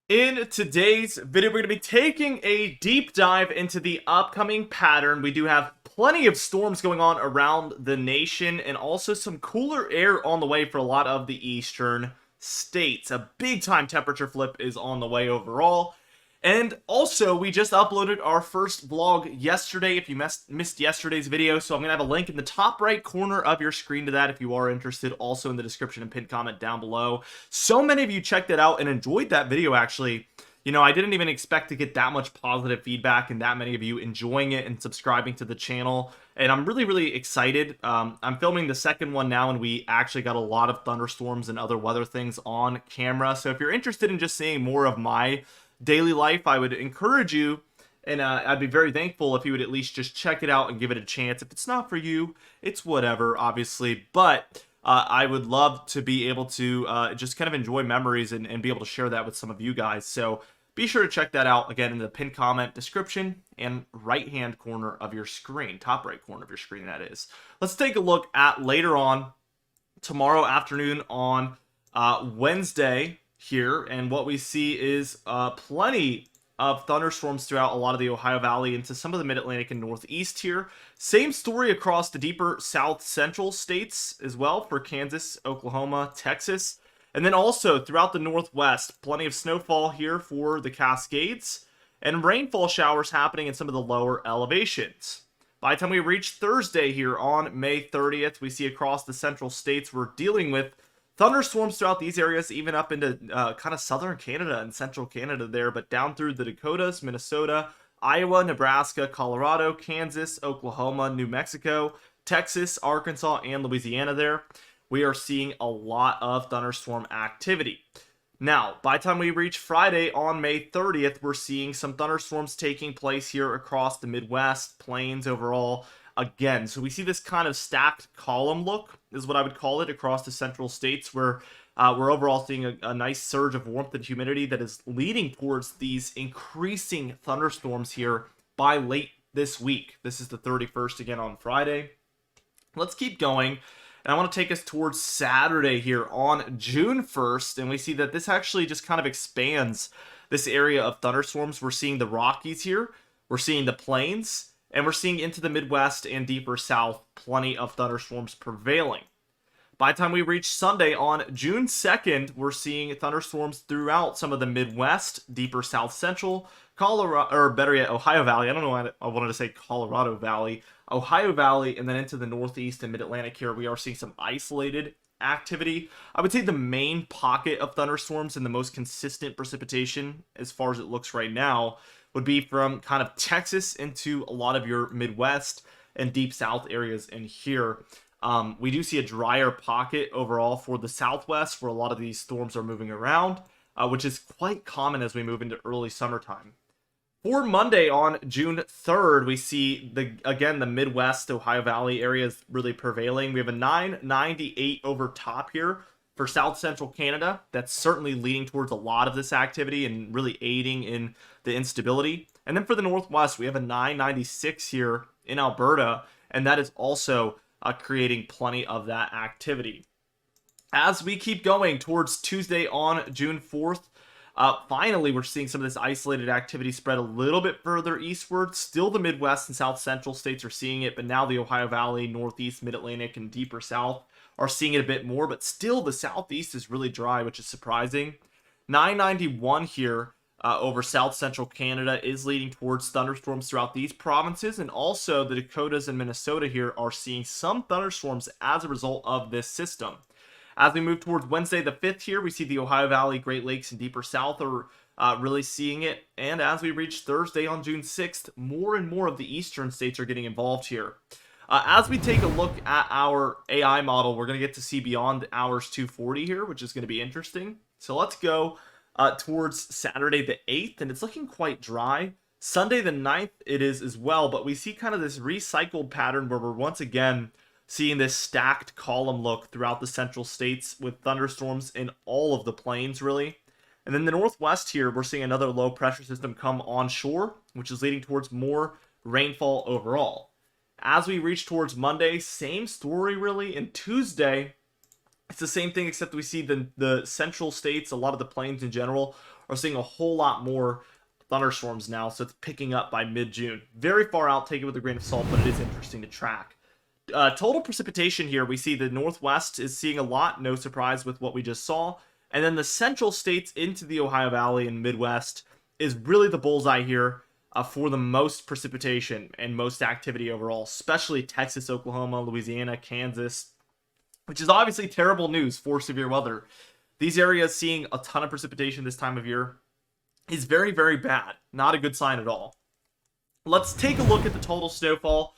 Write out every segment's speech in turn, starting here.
In today's video, we're going to be taking a deep dive into the upcoming pattern. We do have plenty of storms going on around the nation and also some cooler air on the way for a lot of the eastern states. A big time temperature flip is on the way overall. And also, we just uploaded our first vlog yesterday if you missed yesterday's video, so I'm going to have a link in the top right corner of your screen to that if you are interested, also in the description and pinned comment down below. So many of you checked it out and enjoyed that video, actually. You know, I didn't even expect to get that much positive feedback and that many of you enjoying it and subscribing to the channel. And I'm really excited. I'm filming the second one now, and we actually got a lot of thunderstorms and other weather things on camera. So if you're interested in just seeing more of my daily life, I would encourage you, and I'd be very thankful if you would at least just check it out and give it a chance. If it's not for you, it's whatever, obviously, but I would love to be able to just kind of enjoy memories and be able to share that with some of you guys. So be sure to check that out, again, in the pinned comment description and right-hand corner of your screen, top right corner of your screen, that is. Let's take a look at later on tomorrow afternoon on Wednesday here, and what we see is plenty of thunderstorms throughout a lot of the Ohio Valley into some of the Mid-Atlantic and Northeast here. Same story across the deeper South Central states as well for Kansas, Oklahoma, Texas, and then also throughout the Northwest, plenty of snowfall here for the Cascades, and rainfall showers happening in some of the lower elevations. By the time we reach Thursday here on May 30th, we see across the central states we're dealing with thunderstorms throughout these areas, even up into kind of southern Canada and central Canada there, but down through the Dakotas, Minnesota, Iowa, Nebraska, Colorado, Kansas, Oklahoma, New Mexico, Texas, Arkansas, and Louisiana there. We are seeing a lot of thunderstorm activity. Now, by the time we reach Friday on May 30th, we're seeing some thunderstorms taking place here across the Midwest, plains overall, again. So we see this kind of stacked column look, is what I would call it, across the central states, where we're overall seeing a nice surge of warmth and humidity that is leading towards these increasing thunderstorms here by late this week. This is the 31st again on Friday. Let's keep going. And I want to take us towards Saturday here on June 1st, and we see that this actually just kind of expands this area of thunderstorms. We're seeing the Rockies here, we're seeing the plains, and we're seeing into the Midwest and deeper south, plenty of thunderstorms prevailing. By the time we reach Sunday on June 2nd, we're seeing thunderstorms throughout some of the Midwest, deeper south central, Colorado, or better yet, Ohio Valley. I don't know why I wanted to say Colorado Valley. Ohio Valley, and then into the Northeast and Mid-Atlantic here, we are seeing some isolated activity. I would say the main pocket of thunderstorms and the most consistent precipitation, as far as it looks right now, would be from kind of Texas into a lot of your Midwest and deep South areas in here. We do see a drier pocket overall for the Southwest, where a lot of these storms are moving around, which is quite common as we move into early summertime. For Monday on June 3rd, we see, the Midwest, Ohio Valley area is really prevailing. We have a 998 over top here for South Central Canada. That's certainly leading towards a lot of this activity and really aiding in the instability. And then for the Northwest, we have a 996 here in Alberta, and that is also creating plenty of that activity. As we keep going towards Tuesday on June 4th, finally, we're seeing some of this isolated activity spread a little bit further eastward. Still the Midwest and South Central states are seeing it, but now the Ohio Valley, Northeast, Mid-Atlantic, and deeper South are seeing it a bit more, but still the Southeast is really dry, which is surprising. 991 here over South Central Canada is leading towards thunderstorms throughout these provinces, and also the Dakotas and Minnesota here are seeing some thunderstorms as a result of this system. As we move towards Wednesday the 5th here, we see the Ohio Valley, Great Lakes, and deeper South are really seeing it. And as we reach Thursday on June 6th, more and more of the eastern states are getting involved here. As we take a look at our AI model, we're going to get to see beyond hours 240 here, which is going to be interesting. So let's go towards Saturday the 8th, and it's looking quite dry. Sunday the 9th it is as well, but we see kind of this recycled pattern where we're once again seeing this stacked column look throughout the central states with thunderstorms in all of the plains, really. And then the Northwest here, we're seeing another low pressure system come onshore, which is leading towards more rainfall overall. As we reach towards Monday, same story really. And Tuesday, it's the same thing, except we see the central states, a lot of the plains in general, are seeing a whole lot more thunderstorms now, so it's picking up by mid-June. Very far out, take it with a grain of salt, but it is interesting to track. Total precipitation here, we see the Northwest is seeing a lot, no surprise with what we just saw. And then the central states into the Ohio Valley and Midwest is really the bullseye here for the most precipitation and most activity overall, especially Texas, Oklahoma, Louisiana, Kansas, which is obviously terrible news for severe weather. These areas seeing a ton of precipitation this time of year is very, very bad. Not a good sign at all. Let's take a look at the total snowfall.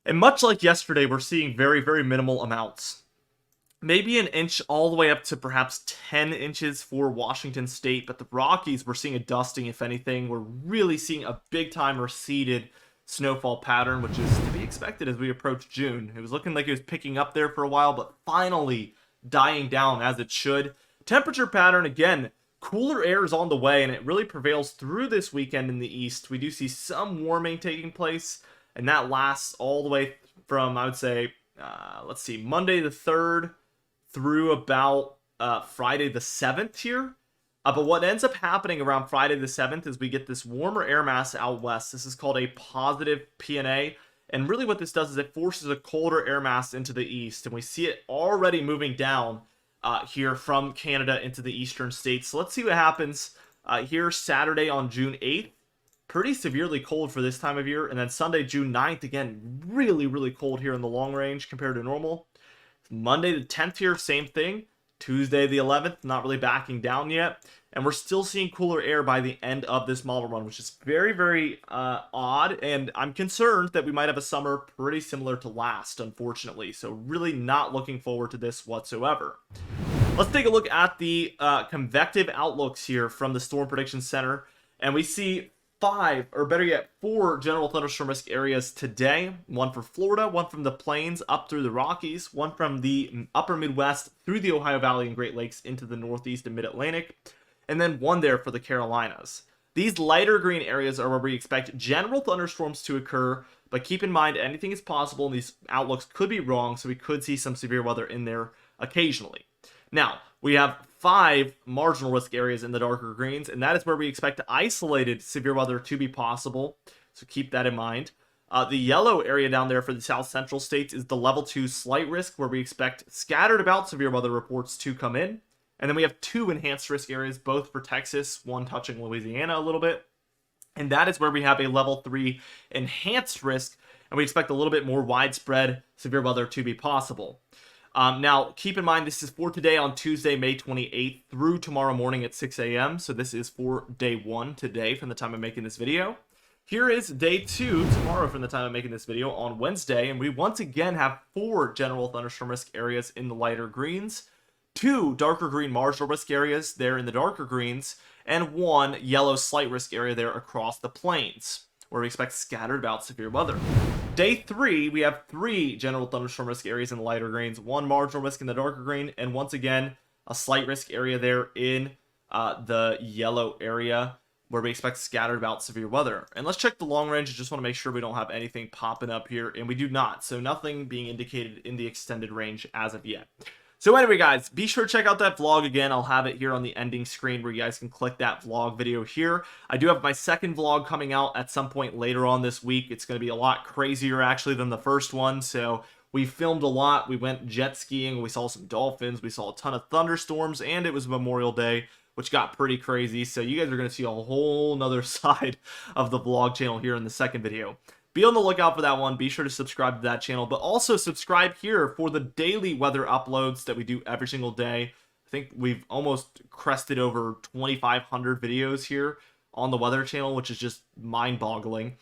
And much like yesterday, we're seeing very, very minimal amounts. Maybe an inch all the way up to perhaps 10 inches for Washington State, but the Rockies, we're seeing a dusting, if anything. We're really seeing a big-time receded snowfall pattern, which is to be expected as we approach June. It was looking like it was picking up there for a while, but finally dying down as it should. Temperature pattern, again, cooler air is on the way, and it really prevails through this weekend in the east. We do see some warming taking place, and that lasts all the way from, I would say, let's see, Monday the 3rd through about Friday the 7th here. But what ends up happening around Friday the 7th is we get this warmer air mass out west. This is called a positive PNA. And really what this does is it forces a colder air mass into the east. And we see it already moving down here from Canada into the eastern states. So let's see what happens here Saturday on June 8th. Pretty severely cold for this time of year. And then Sunday, June 9th, again, really, really cold here in the long range compared to normal. Monday the 10th here, same thing. Tuesday the 11th, not really backing down yet. And we're still seeing cooler air by the end of this model run, which is very, very odd. And I'm concerned that we might have a summer pretty similar to last, unfortunately. So really not looking forward to this whatsoever. Let's take a look at the convective outlooks here from the Storm Prediction Center. And we see 5, or better yet, 4 general thunderstorm risk areas today. One for Florida, one from the plains up through the Rockies, one from the upper Midwest through the Ohio Valley and Great Lakes into the Northeast and Mid-Atlantic, and then one there for the Carolinas. These lighter green areas are where we expect general thunderstorms to occur, but keep in mind anything is possible and these outlooks could be wrong, so we could see some severe weather in there occasionally. Now, we have 5 marginal risk areas in the darker greens, and that is where we expect isolated severe weather to be possible, so keep that in mind. The yellow area down there for the south central states is the level 2 slight risk, where we expect scattered about severe weather reports to come in. And then we have 2 enhanced risk areas, both for Texas, one touching Louisiana a little bit. And that is where we have a level 3 enhanced risk, and we expect a little bit more widespread severe weather to be possible. Now, keep in mind, this is for today on Tuesday, May 28th through tomorrow morning at 6 a.m. So this is for day 1 today from the time I'm making this video. Here is day 2 tomorrow from the time I'm making this video on Wednesday. And we once again have 4 general thunderstorm risk areas in the lighter greens, 2 darker green marginal risk areas there in the darker greens, and 1 yellow slight risk area there across the plains, where we expect scattered about severe weather. Day 3, we have 3 general thunderstorm risk areas in the lighter greens, 1 marginal risk in the darker green, and once again, a slight risk area there in the yellow area, where we expect scattered about severe weather. And let's check the long range. I just want to make sure we don't have anything popping up here, and we do not. So nothing being indicated in the extended range as of yet. So anyway, guys, be sure to check out that vlog again. I'll have it here on the ending screen where you guys can click that vlog video here. I do have my second vlog coming out at some point later on this week. It's going to be a lot crazier, actually, than the first one. So we filmed a lot. We went jet skiing. We saw some dolphins. We saw a ton of thunderstorms, and it was Memorial Day, which got pretty crazy. So you guys are going to see a whole nother side of the vlog channel here in the second video. Be on the lookout for that one. Be sure to subscribe to that channel, but also subscribe here for the daily weather uploads that we do every single day. I think we've almost crested over 2,500 videos here on the weather channel, which is just mind-boggling.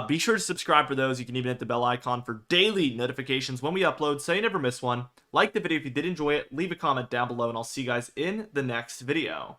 Be sure to subscribe for those. You can even hit the bell icon for daily notifications when we upload, so you never miss one. Like the video if you did enjoy it. Leave a comment down below, and I'll see you guys in the next video.